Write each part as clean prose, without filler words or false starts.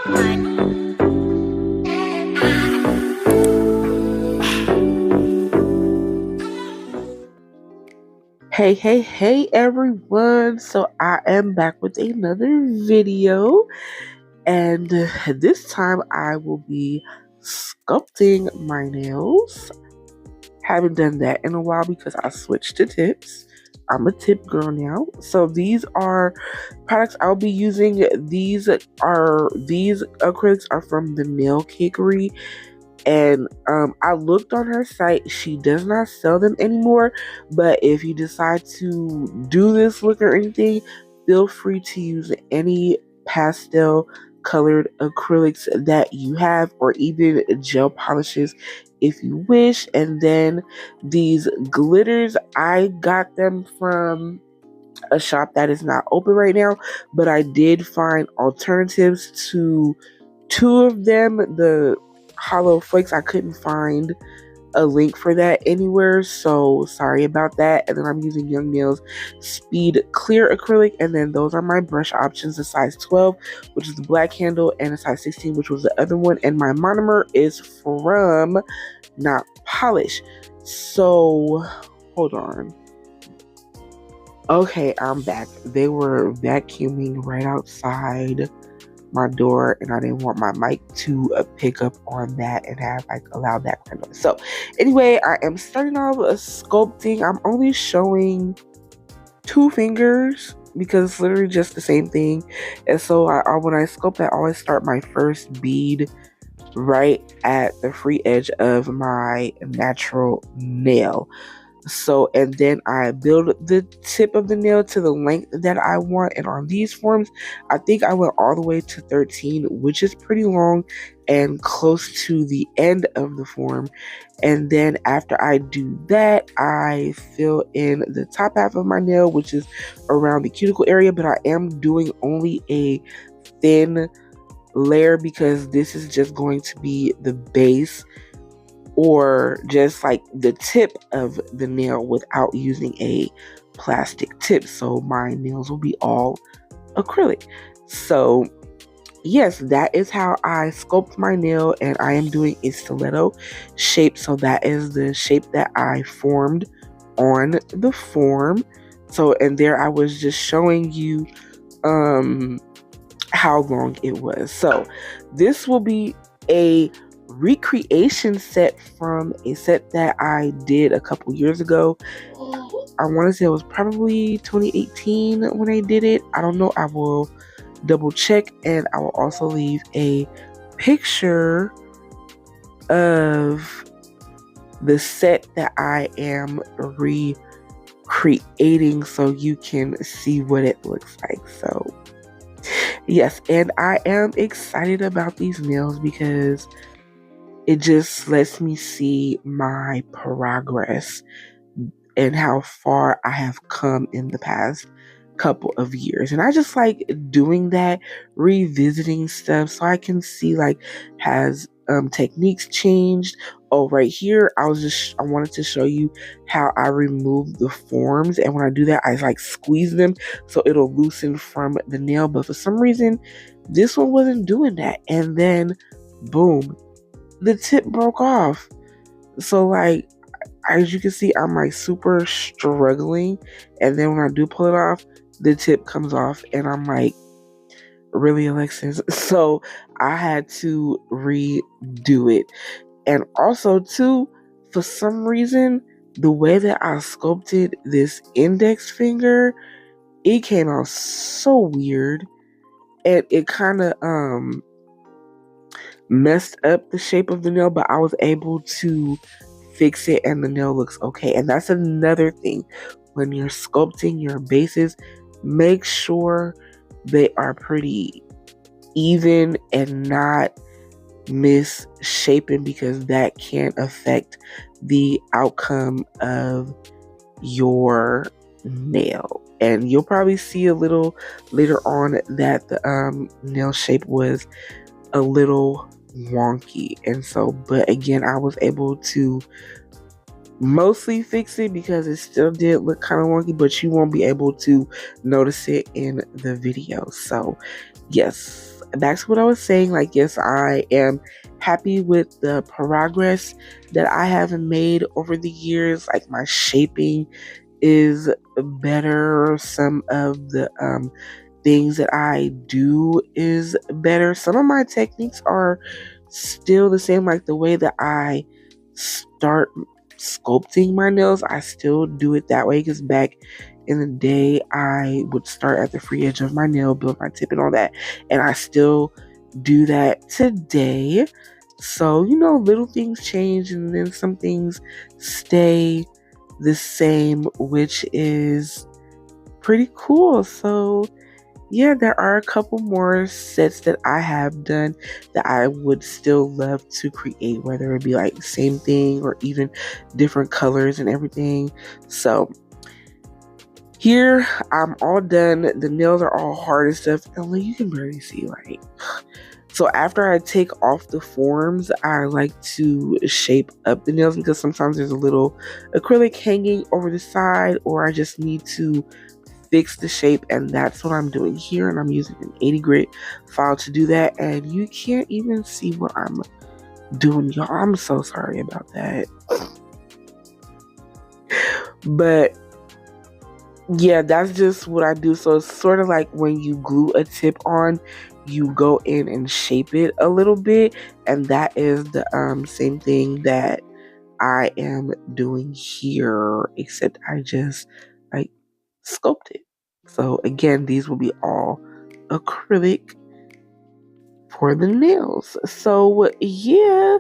Hey everyone. So I am back with another video, and this time I will be sculpting my nails. Haven't done that in a while because I switched to tips. I'm a tip girl now. So these are products I'll be using. These acrylics are from the Nail Cakery. And I looked on her site. She does not sell them anymore, but if you decide to do this look or anything, feel free to use any pastel colored acrylics that you have, or even gel polishes if you wish. And then these glitters, I got them from a shop that is not open right now, but I did find alternatives to two of them. The hollow flakes, I couldn't find a link for that anywhere, so sorry about that. And then I'm using Young Nails Speed Clear Acrylic, and then those are my brush options: the size 12, which is the black handle, and a size 16, which was the other one. And my monomer is from Not Polish. So hold on. Okay, I'm back. They were vacuuming right outside my door, and I didn't want my mic to pick up on that and have like a loud background noise. So anyway, I am starting off sculpting. I'm only showing 2 fingers because it's literally just the same thing. And so when I sculpt, I always start my first bead right at the free edge of my natural nail. So, and then I build the tip of the nail to the length that I want. And on these forms, I think I went all the way to 13, which is pretty long and close to the end of the form. And then after I do that, I fill in the top half of my nail, which is around the cuticle area, but I am doing only a thin layer because this is just going to be the base, or just like the tip of the nail without using a plastic tip. So my nails will be all acrylic. So yes, that is how I sculpt my nail, and I am doing a stiletto shape. So that is the shape that I formed on the form. So, and there I was just showing you how long it was. So this will be a recreation set from a set that I did a couple years ago. I want to say it was probably 2018 when I did it. I don't know. I will double check, and I will also leave a picture of the set that I am recreating so you can see what it looks like. So yes, and I am excited about these nails because it just lets me see my progress and how far I have come in the past couple of years. And I just like doing that, revisiting stuff so I can see like, has techniques changed? Oh, right here, I wanted to show you how I remove the forms, and when I do that, I like squeeze them so it'll loosen from the nail. But for some reason, this one wasn't doing that, and then boom, the tip broke off. So like, as you can see, I'm like super struggling, and then when I do pull it off, the tip comes off, and I'm like, really, Alexis? So I had to redo it. And also too, for some reason, the way that I sculpted this index finger, it came out so weird, and it kind of messed up the shape of the nail, but I was able to fix it and the nail looks okay. And that's another thing. When you're sculpting your bases, make sure they are pretty even and not misshapen, because that can affect the outcome of your nail. And you'll probably see a little later on that the nail shape was a little wonky, and so, but again, I was able to mostly fix it because it still did look kind of wonky, but you won't be able to notice it in the video. So yes, back to what I was saying, like, yes, I am happy with the progress that I have made over the years. Like, my shaping is better. Some of the things that I do is better. Some of my techniques are still the same, like the way that I start sculpting my nails. I still do it that way because back in the day, I would start at the free edge of my nail, build my tip and all that, and I still do that today. So, little things change and then some things stay the same, which is pretty cool. So, yeah, there are a couple more sets that I have done that I would still love to create, whether it be like the same thing or even different colors and everything. So, here I'm all done. The nails are all hard and stuff. And you can barely see, like. So after I take off the forms, I like to shape up the nails because sometimes there's a little acrylic hanging over the side, or I just need to fix the shape, and that's what I'm doing here. And I'm using an 80 grit file to do that, and you can't even see what I'm doing, y'all. I'm so sorry about that. But yeah, that's just what I do. So it's sort of like when you glue a tip on, you go in and shape it a little bit, and that is the same thing that I am doing here, except I just like sculpt it. So again, these will be all acrylic for the nails. So yeah,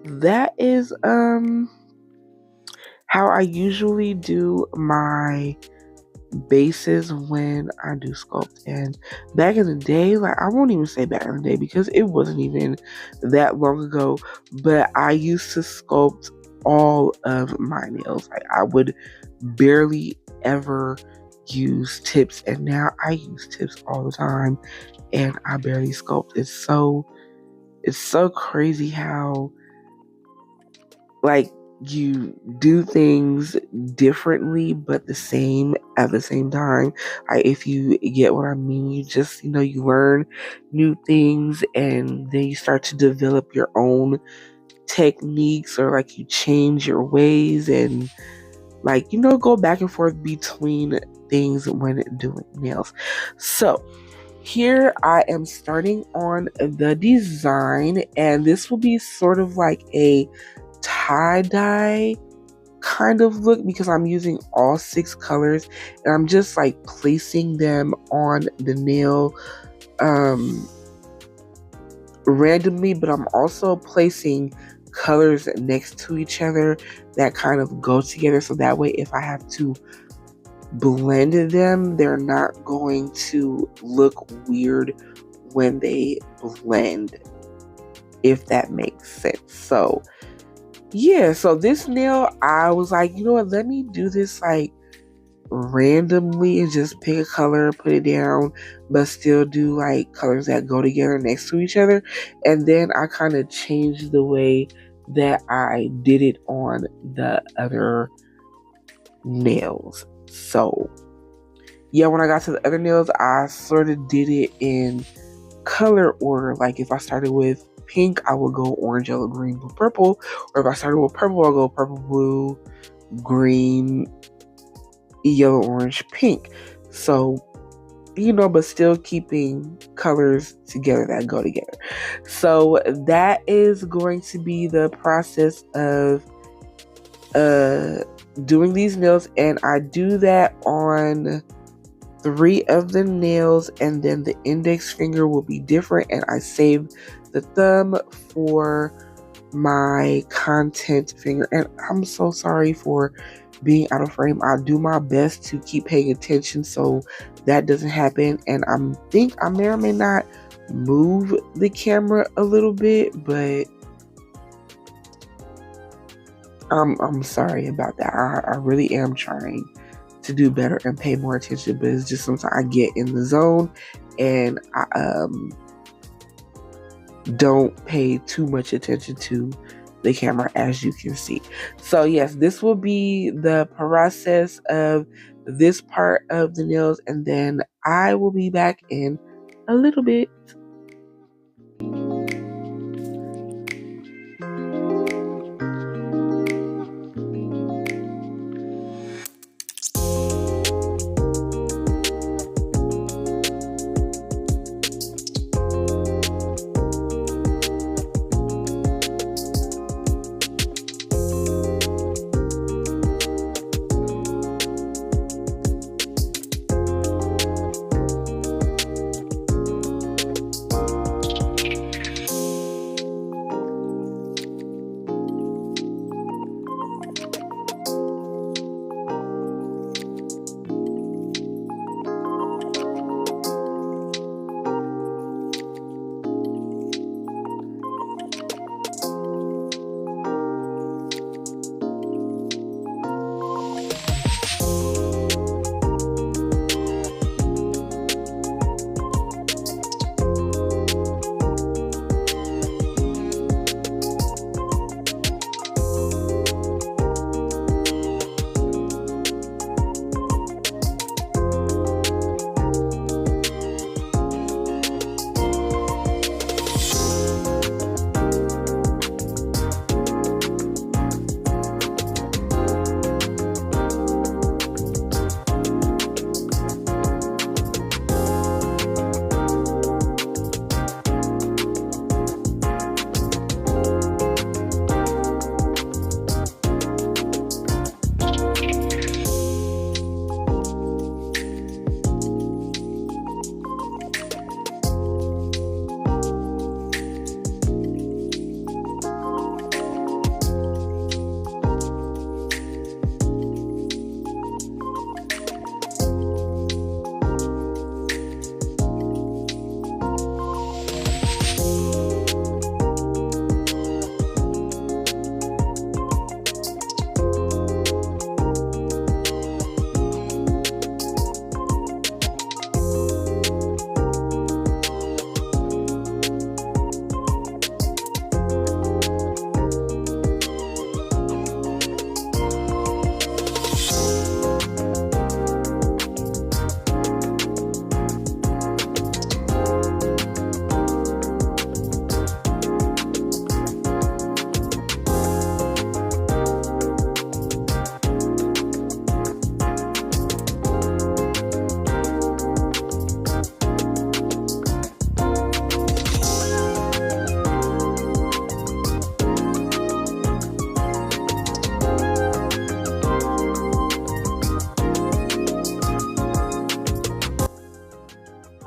that is how I usually do my bases when I do sculpt. And back in the day, like, I won't even say back in the day because it wasn't even that long ago, but I used to sculpt all of my nails. Like, I would barely ever use tips, and now I use tips all the time and I barely sculpt. It's so crazy how, like, you do things differently but the same at the same time. If you get what I mean, you just, you learn new things and then you start to develop your own techniques, or like you change your ways and, like, go back and forth between things when doing nails. So here I am starting on the design, and this will be sort of like a tie-dye kind of look because I'm using all 6 colors and I'm just like placing them on the nail randomly, but I'm also placing colors next to each other that kind of go together, so that way if I have to blend them, they're not going to look weird when they blend, if that makes sense. So yeah, so this nail, I was like, you know what, let me do this like randomly and just pick a color, put it down, but still do like colors that go together next to each other. And then I kind of changed the way that I did it on the other nails. So yeah, when I got to the other nails, I sort of did it in color order. Like if I started with pink, I would go orange, yellow, green, blue, purple. Or if I started with purple, I'll go purple, blue, green, yellow, orange, pink. So, but still keeping colors together that go together. So that is going to be the process of doing these nails, and I do that on 3 of the nails, and then the index finger will be different, and I save the thumb for my content finger. And I'm so sorry for being out of frame. I do my best to keep paying attention so that doesn't happen, and I think I may or may not move the camera a little bit, but I'm sorry about that. I really am trying to do better and pay more attention, but it's just sometimes I get in the zone and I don't pay too much attention to the camera, as you can see. So yes, this will be the process of this part of the nails, and then I will be back in a little bit.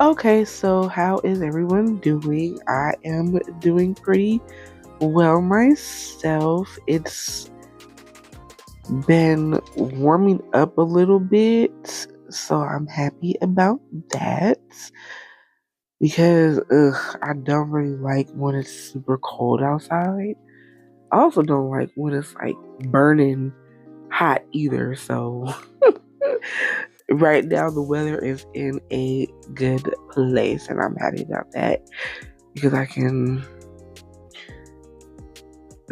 Okay, so how is everyone doing? I am doing pretty well myself. It's been warming up a little bit, so I'm happy about that because I don't really like when it's super cold outside. I also don't like when it's like burning hot either, so right now the weather is in a good place and I'm happy about that because I can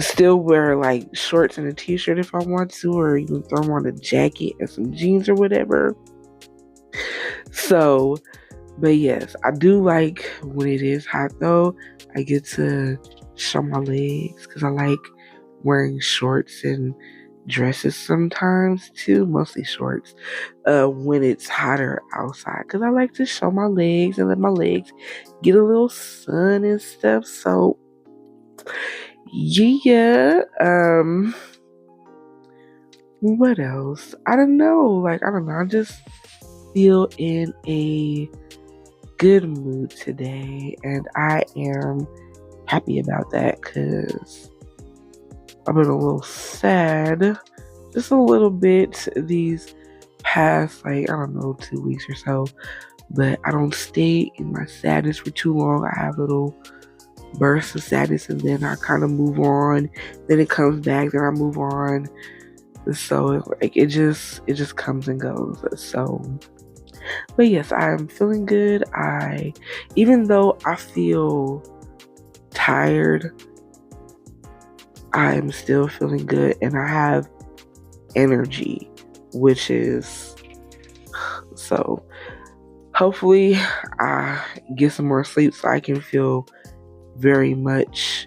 still wear like shorts and a t-shirt if I want to, or even throw on a jacket and some jeans or whatever. So, but yes, I do like when it is hot though. I get to show my legs because I like wearing shorts and dresses sometimes too, mostly shorts, when it's hotter outside because I like to show my legs and let my legs get a little sun and stuff. So yeah, what else? I don't know. Like, I don't know. I just feel in a good mood today, and I am happy about that because I've been a little sad, just a little bit these past, like, I don't know, 2 weeks or so. But I don't stay in my sadness for too long. I have little bursts of sadness, and then I kind of move on. Then it comes back, then I move on. So like it just comes and goes. So, but yes, I'm feeling good. Even though I feel tired, I'm still feeling good, and I have energy, which is so. Hopefully, I get some more sleep so I can feel very much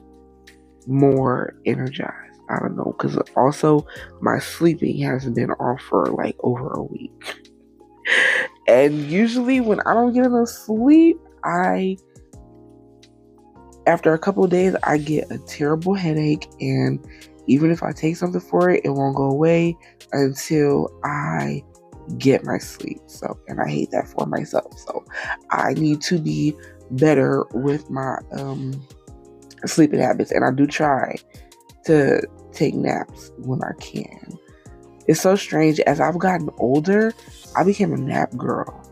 more energized. I don't know, because also my sleeping has been off for like over a week. And usually when I don't get enough sleep, after a couple of days, I get a terrible headache. And even if I take something for it, it won't go away until I get my sleep. So, and I hate that for myself. So I need to be better with my sleeping habits. And I do try to take naps when I can. It's so strange. As I've gotten older, I became a nap girl.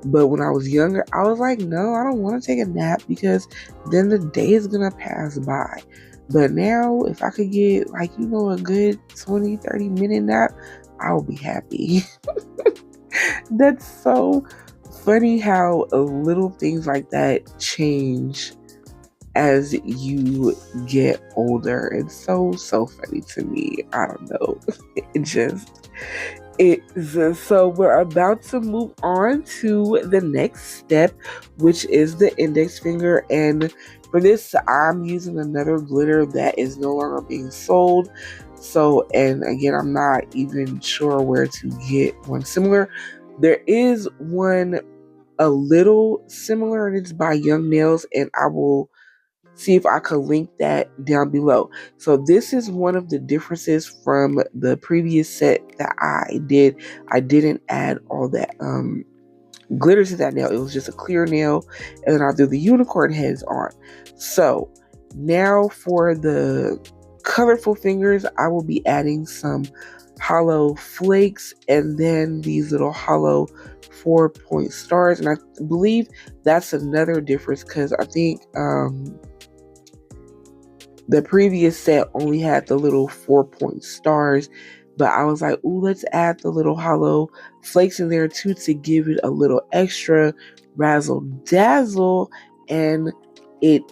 But when I was younger, I was like, no, I don't want to take a nap because then the day is going to pass by. But now, if I could get like, a good 20, 30-minute nap, I'll be happy. That's so funny how little things like that change as you get older. It's so funny to me. I don't know. So we're about to move on to the next step, which is the index finger. And for this, I'm using another glitter that is no longer being sold. So, and again, I'm not even sure where to get one similar. There is one a little similar, and it's by Young Nails, and I will see if I could link that down below. So this is one of the differences from the previous set that I did. I didn't add all that glitter to that nail. It was just a clear nail, and then I threw the unicorn heads on. So now for the colorful fingers, I will be adding some hollow flakes and then these little hollow 4-point stars. And I believe that's another difference because I think the previous set only had the little 4-point stars, but I was like, ooh, let's add the little hollow flakes in there too to give it a little extra razzle dazzle. And it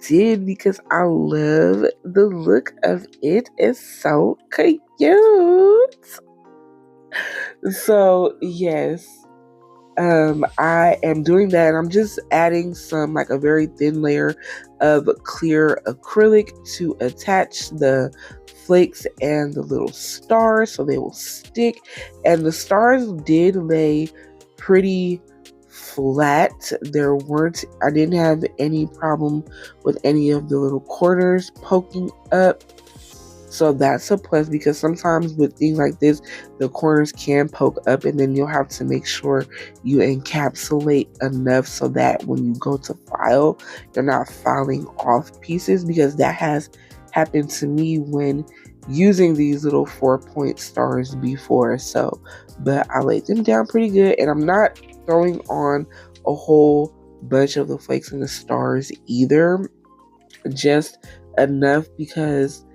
did because I love the look of it. It's so cute. So yes, I am doing that. I'm just adding some, like a very thin layer of clear acrylic to attach the flakes and the little stars so they will stick. And the stars did lay pretty flat. I didn't have any problem with any of the little corners poking up. So that's a plus, because sometimes with things like this, the corners can poke up, and then you'll have to make sure you encapsulate enough so that when you go to file, you're not filing off pieces, because that has happened to me when using these little 4-point stars before. So, but I laid them down pretty good, and I'm not throwing on a whole bunch of the flakes and the stars either, just enough because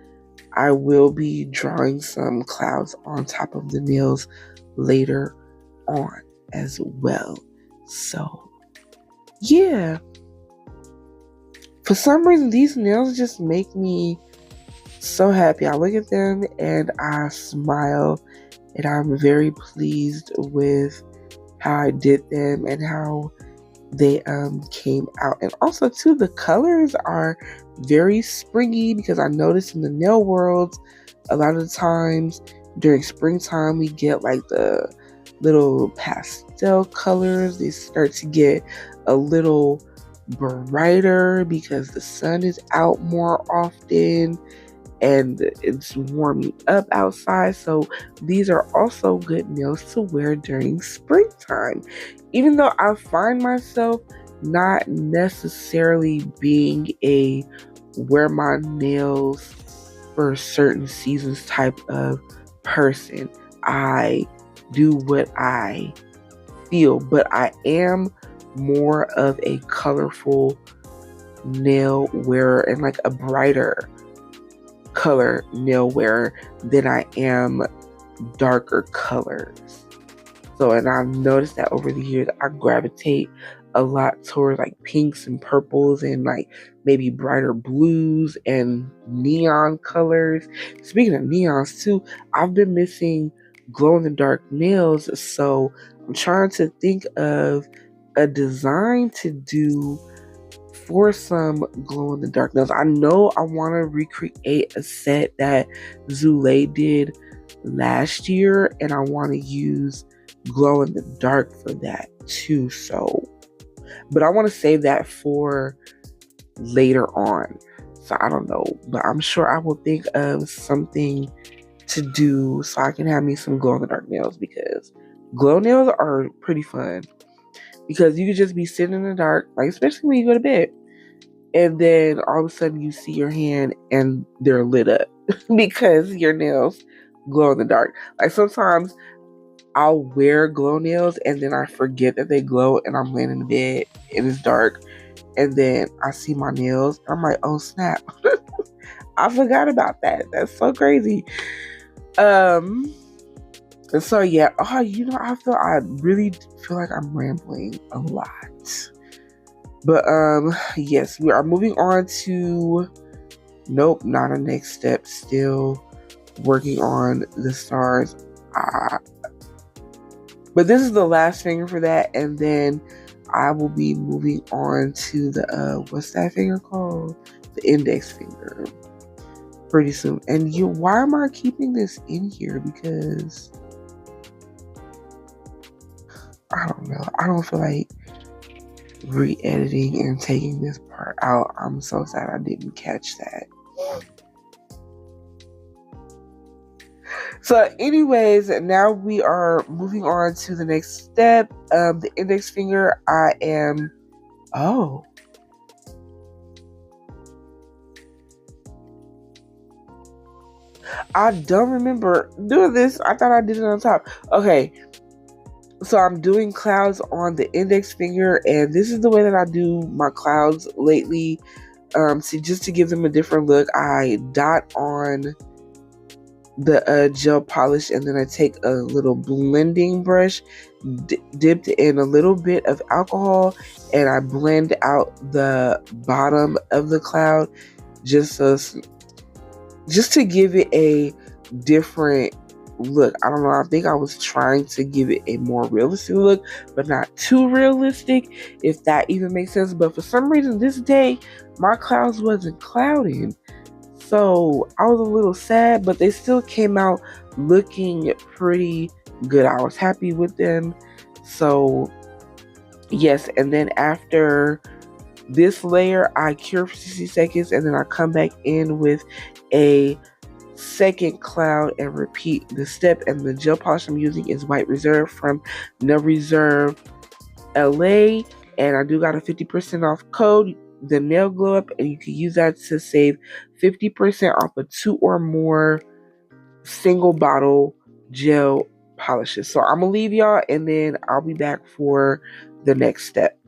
I will be drawing some clouds on top of the nails later on as well. So, yeah. For some reason, these nails just make me so happy. I look at them and I smile, and I'm very pleased with how I did them and how they came out. And also too, the colors are very springy, because I noticed in the nail world, a lot of the times during springtime we get like the little pastel colors. They start to get a little brighter because the sun is out more often and it's warming up outside. So these are also good nails to wear during springtime, even though I find myself not necessarily being a wear my nails for certain seasons type of person. I do what I feel, but I am more of a colorful nail wearer and like a brighter color nail wearer than I am darker colors. So, and I've noticed that over the years, I gravitate a lot towards like pinks and purples and like maybe brighter blues and neon colors. Speaking of neons too, I've been missing glow in the dark nails. So I'm trying to think of a design to do for some glow in the dark nails. I know I want to recreate a set that Zule did last year, and I want to use glow in the dark for that too. So, but I want to save that for later on. So I don't know, but I'm sure I will think of something to do so I can have me some glow in the dark nails, because glow nails are pretty fun. Because you could just be sitting in the dark, like especially when you go to bed, and then all of a sudden you see your hand and they're lit up because your nails glow in the dark. Like sometimes I'll wear glow nails and then I forget that they glow, and I'm laying in the bed and it's dark, and then I see my nails. I'm like, oh snap. I forgot about that. That's so crazy. And so yeah, I really feel like I'm rambling a lot. But yes, we are moving on to nope, not a next step. Still working on the stars. But this is the last finger for that, and then I will be moving on to the what's that finger called? The index finger. Pretty soon. And why am I keeping this in here? Because I don't know. I don't feel like re-editing and taking this part out. I'm so sad I didn't catch that. So anyways, now we are moving on to the next step. The index finger, I don't remember doing this. I thought I did it on top. Okay. So I'm doing clouds on the index finger, and this is the way that I do my clouds lately. So just to give them a different look, I dot on the gel polish, and then I take a little blending brush, dipped in a little bit of alcohol, and I blend out the bottom of the cloud just to give it a different look. I don't know, I think I was trying to give it a more realistic look, but not too realistic, if that even makes sense. But for some reason this day, my clouds wasn't clouding. So I was a little sad, but they still came out looking pretty good. I was happy with them. So yes, and then after this layer, I cure for 60 seconds, and then I come back in with a second cloud and repeat the step. And the gel polish I'm using is White Reserve from No Reserve LA, and I do got a 50% off code, the Nail Glow Up, and you can use that to save 50% off of 2 or more single bottle gel polishes. So I'm gonna leave y'all, and then I'll be back for the next step.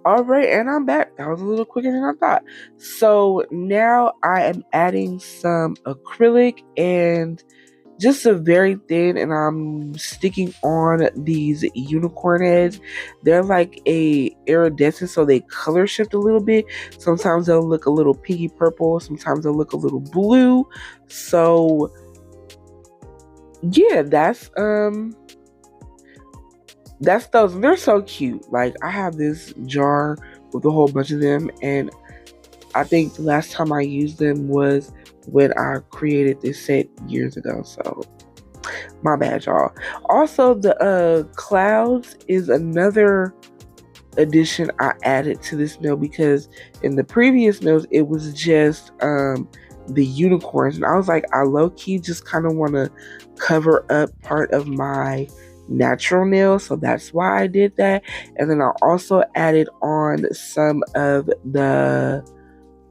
All right, and I'm back. That was a little quicker than I thought. So now I am adding some acrylic and just a very thin, and I'm sticking on these unicorn heads. They're like a iridescent, so they color shift a little bit. Sometimes they'll look a little pinky purple, sometimes they'll look a little blue. So yeah, that's those. They're so cute. Like, I have this jar with a whole bunch of them, and I think the last time I used them was when I created this set years ago. So my bad, y'all. Also, the clouds is another addition I added to this nail, because in the previous nails it was just the unicorns, and I was like, I low-key just kind of want to cover up part of my natural nail, so that's why I did that. And then I also added on some of the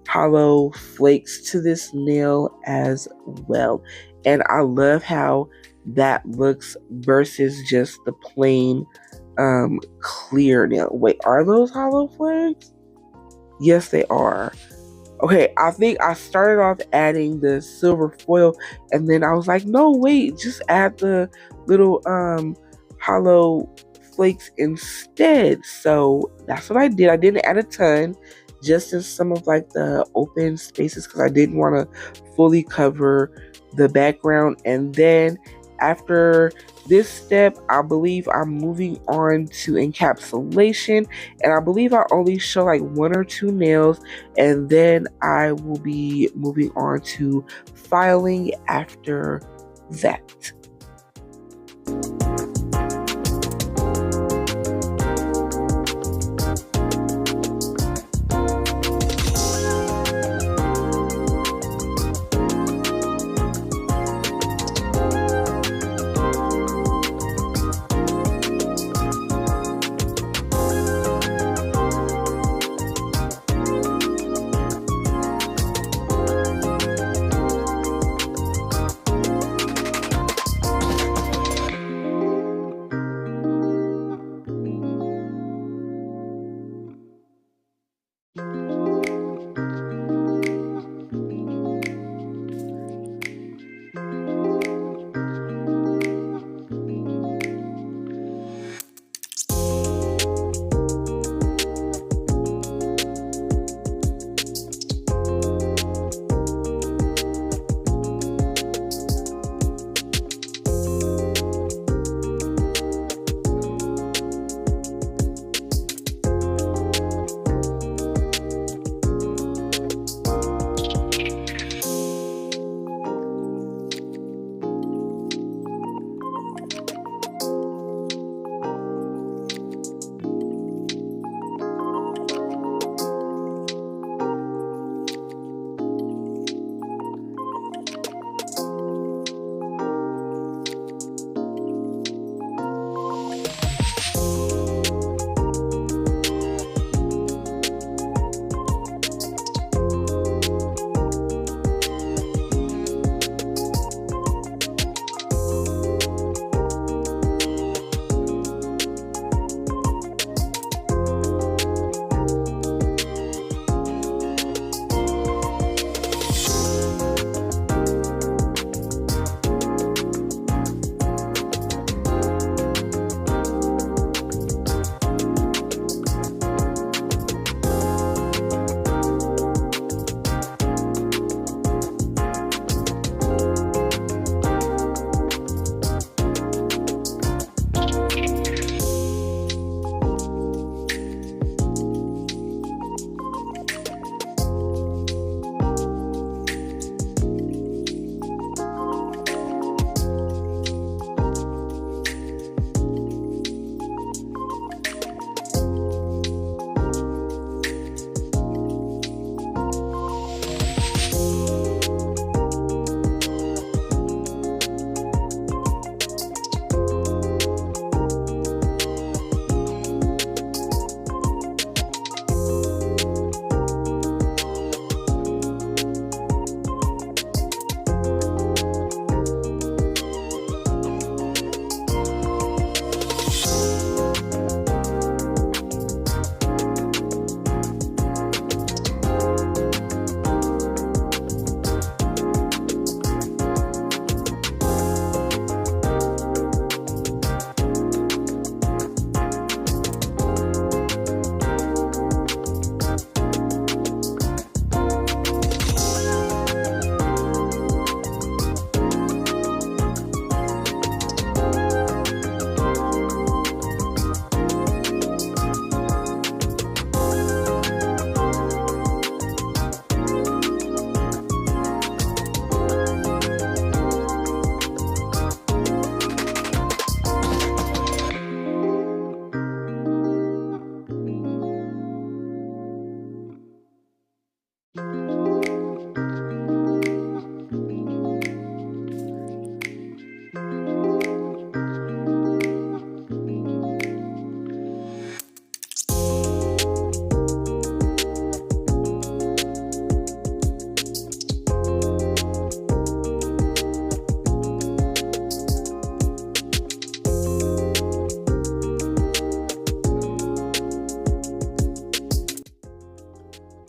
hollow flakes to this nail as well, and I love how that looks versus just the plain clear nail. Wait, are those hollow flakes? Yes, they are. Okay, I think I started off adding the silver foil, and then I was like, no, wait, just add the little hollow flakes instead. So that's what I did. I didn't add a ton, just in some of like the open spaces, because I didn't want to fully cover the background. And then after this step, I believe I'm moving on to encapsulation, and I believe I only show like 1 or 2 nails, and then I will be moving on to filing after that.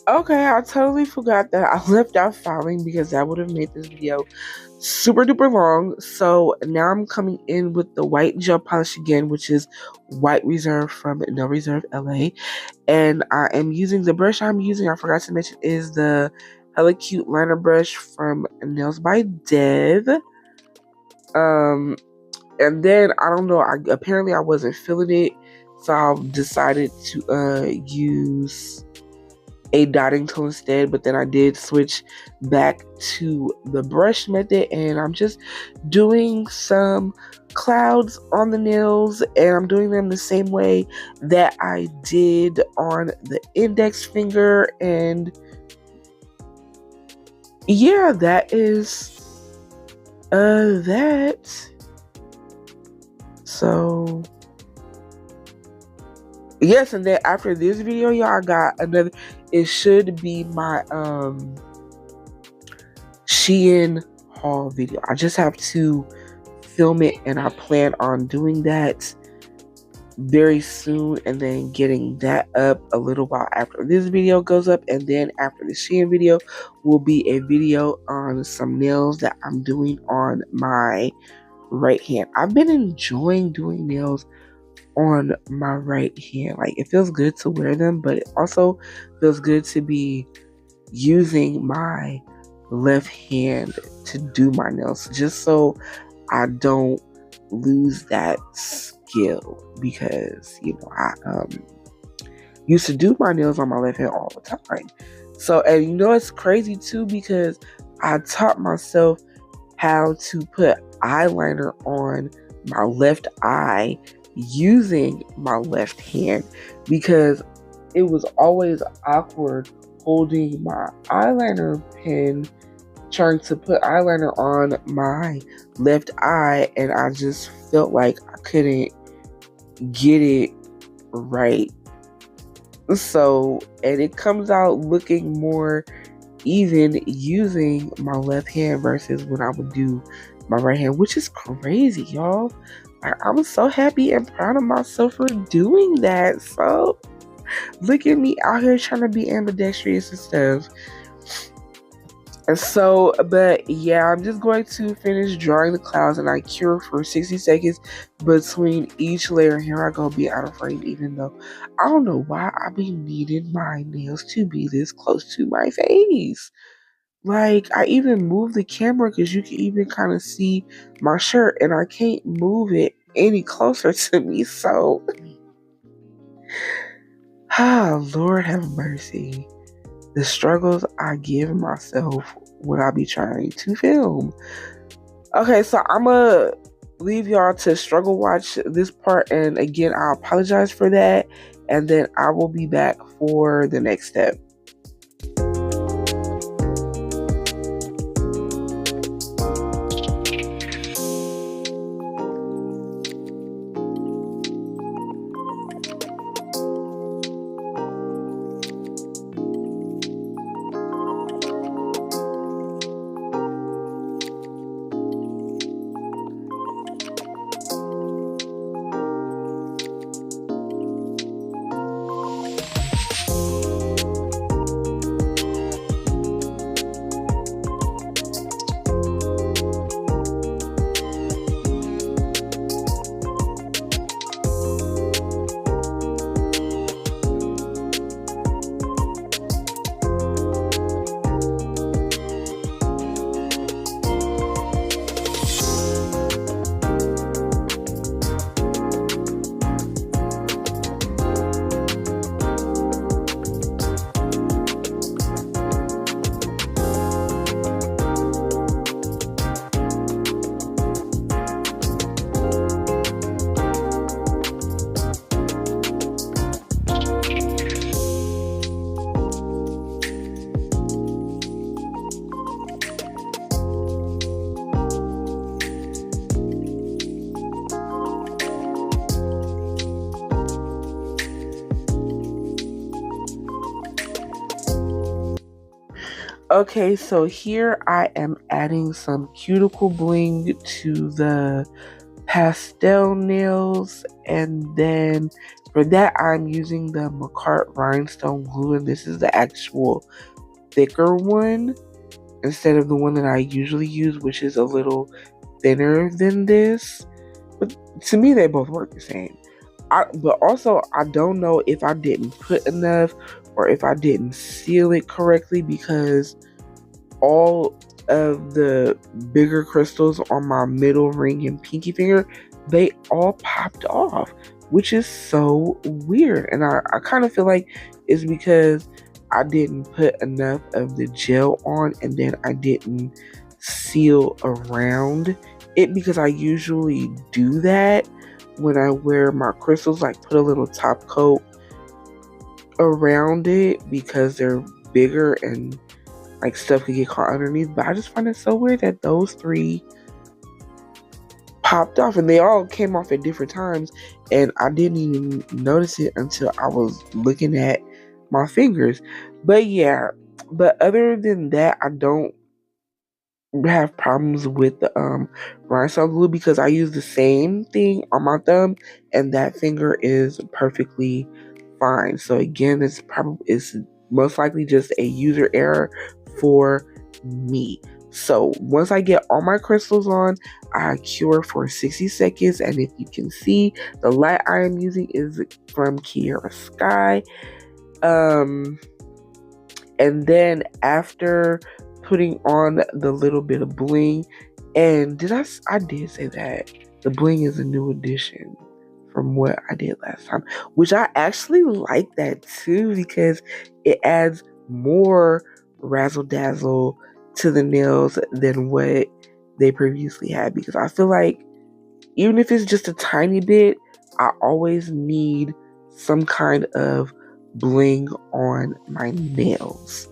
Okay, I totally forgot that I left out filing because that would have made this video super duper long. So now I'm coming in with the white gel polish again, which is White Reserve from No Reserve LA. And I am using the brush I'm using, I forgot to mention, is the Hella Cute liner brush from Nails by Dev. And then I don't know, apparently I wasn't feeling it, so I decided to use a dotting tool instead. But then I did switch back to the brush method, and I'm just doing some clouds on the nails, and I'm doing them the same way that I did on the index finger. And yeah, that is that. So yes, and then after this video, y'all, I got another. It should be my Shein haul video. I just have to film it, and I plan on doing that very soon, and then getting that up a little while after this video goes up. And then after the Shein video will be a video on some nails that I'm doing on my right hand. I've been enjoying doing nails on my right hand. Like, it feels good to wear them, but it also feels good to be using my left hand to do my nails, just so I don't lose that skill, because I used to do my nails on my left hand all the time. So, and it's crazy too, because I taught myself how to put eyeliner on my left eye using my left hand, because it was always awkward holding my eyeliner pen trying to put eyeliner on my left eye, and I just felt like I couldn't get it right. So, and it comes out looking more even using my left hand versus when I would do my right hand, which is crazy, y'all. I'm so happy and proud of myself for doing that. So look at me out here trying to be ambidextrous and stuff. And so, but yeah, I'm just going to finish drawing the clouds, and I cure for 60 seconds between each layer. Here I go, be out of frame, even though I don't know why I be needing my nails to be this close to my face. Like, I even moved the camera because you can even kind of see my shirt, and I can't move it any closer to me. So, Lord have mercy. The struggles I give myself when I be trying to film. Okay, so I'm gonna leave y'all to struggle watch this part, and again, I apologize for that, and then I will be back for the next step. Okay, so here I am adding some cuticle bling to the pastel nails, and then for that I'm using the McCart rhinestone glue, and this is the actual thicker one instead of the one that I usually use, which is a little thinner than this. But to me they both work the same. But also I don't know if I didn't put enough or if I didn't seal it correctly, because all of the bigger crystals on my middle ring and pinky finger, they all popped off, which is so weird. And I kind of feel like it's because I didn't put enough of the gel on, and then I didn't seal around it, because I usually do that when I wear my crystals, like put a little top coat around it because they're bigger and like stuff could get caught underneath. But I just find it so weird that those three popped off, and they all came off at different times, and I didn't even notice it until I was looking at my fingers. But yeah, but other than that, I don't have problems with the rhinestone glue, because I use the same thing on my thumb and that finger is perfectly fine. So again, it's most likely just a user error for me. So once I get all my crystals on, I cure for 60 seconds, and if you can see, the light I am using is from Kiara Sky. And then after putting on the little bit of bling, and I did say that the bling is a new addition from what I did last time, which I actually like that too, because it adds more razzle dazzle to the nails than what they previously had. Because I feel like even if it's just a tiny bit, I always need some kind of bling on my nails.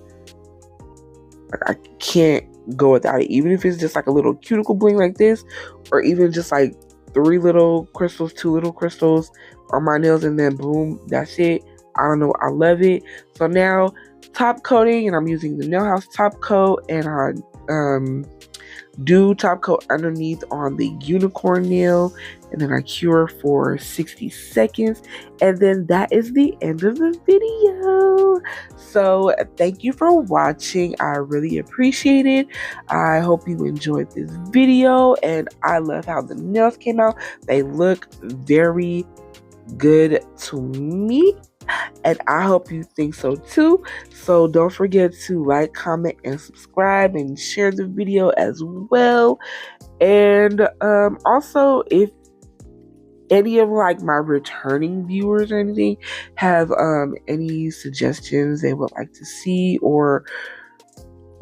Like, I can't go without it, even if it's just like a little cuticle bling like this, or even just like 3 little crystals, 2 little crystals on my nails, and then boom, that's it. I don't know, I love it. So now top coating, and I'm using the Nail House top coat, and I do top coat underneath on the unicorn nail, and then I cure for 60 seconds, and then that is the end of the video. So thank you for watching. I really appreciate it. I hope you enjoyed this video, and I love how the nails came out. They look very good to me, and I hope you think so too. So don't forget to like, comment, and subscribe, and share the video as well. And also, if any of like my returning viewers or anything have any suggestions they would like to see, or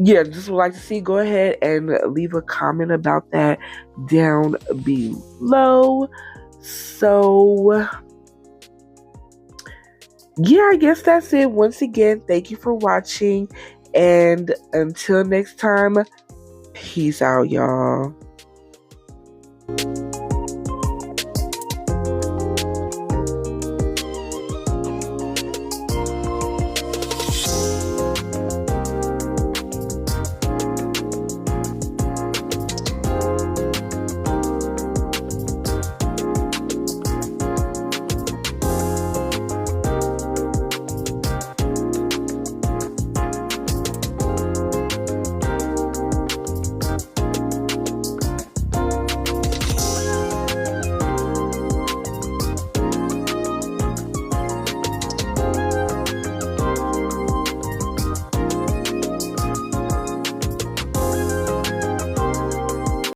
just would like to see, go ahead and leave a comment about that down below. So I guess that's it. Once again, thank you for watching, and until next time, peace out, y'all.